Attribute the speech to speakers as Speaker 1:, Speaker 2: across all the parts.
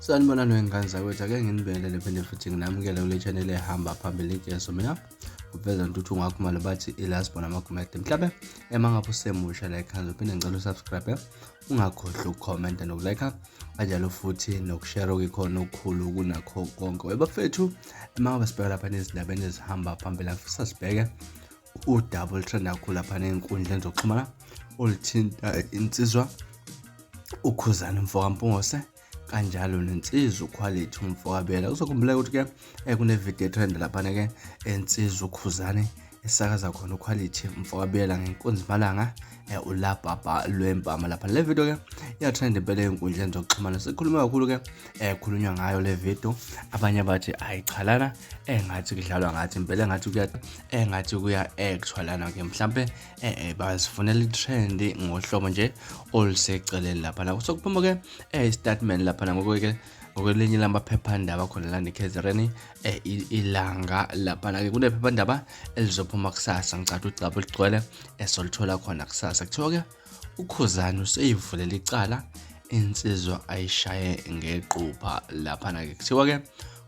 Speaker 1: Sanibonani wengane zakwethu, ake nginibelele phinde futhi nginamukele kule channel ehamba phambili inkezo mina uveza intuthu ungakhumalo bathi ilasibona amagumede mhlabe emangabe usemusha la ekhaya uphinde ngicela usubscribe ungakhohlwa ukucomment nokulike kanjalo futhi nokushare okukhona okukhulu kunakho konke webafethu emangabe sibheka lapha nezindabeni ezihamba phambili afisa sibheke double trend kakhulu lapha enkundleni zokuxhumana oluthinta insizwa uKhuzani mfokampungose kanjalo nensizwa uQuality umfowabela. Uzokhumbula ukuthi ke kune video trend lapha ke insizwa uKhuzani esakaza khona uQuality umfowabela ngenkonzo malanga ulabhaba lwempama lapha. Le video ke iya trend impela enkundleni zokuxhumana, sikhuluma kakhulu ke khulunywa ngayo le video. Abanye bathi ayichalana ngathi kudlalwa ngathi impela engathi kuya engathi kuya actualana ke mhlambe bazifunela itrend ngohlobo nje oluseceleni lapha la. Sokuphuma ke statement lapha ngokuke ngokwelinye lamaphephandaba khona la neKZN ilanga lapha ke kunephephandaba elizophuma kusasa ngicatha ucaba ligcwele esolithola khona kusasa. Kuthiwa ke uKhuzani useyivulele icala insizwa ayishaye ngequpha lapha ke. Kuthiwa ke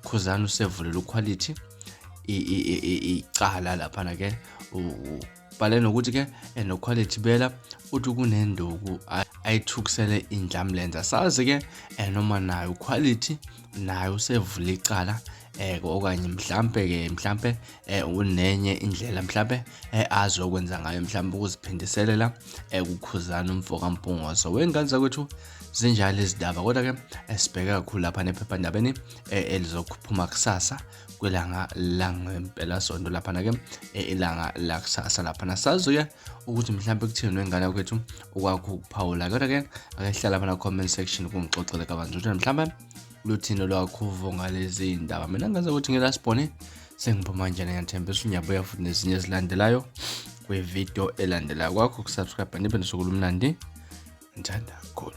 Speaker 1: Khuzani usevulele uQuality icala lapha ke ubhale nokuthi ke noQuality bela uthi kunenduku ayithukisele indlamlenza. Sazi ke noma nayo uQuality nayo usevula icala okanye mhlambe unenye indlela mhlambe azokwenza ngayo mhlambe ukuziphindiselela kuKhuzani umfokampungose. Wengane zakwethu zinjalo izindaba kodwa ke sibheke kakhulu lapha nephephandabeni elizokuphuma kusasa kwelanga langempela sonto lapha ke ilanga la kusasa lapha. Sazi ke ukuthi mhlambe kuthini wengane yakwethu ukwakho ukuphawula kodwa ke akehlala lapha na comment section kungixoxele kabanzi ukuthi mhlambe luthini lwakho ngalezi indaba. Mina ngaze ukuthi ngelasibone sengiphuma nje ngiyathembisa unyabuya futhi nezinye ezilandelayo kwi video elandelayo. Kwakho ukusubscribe nibe nosuku lumnandi, ngithanda kakhulu.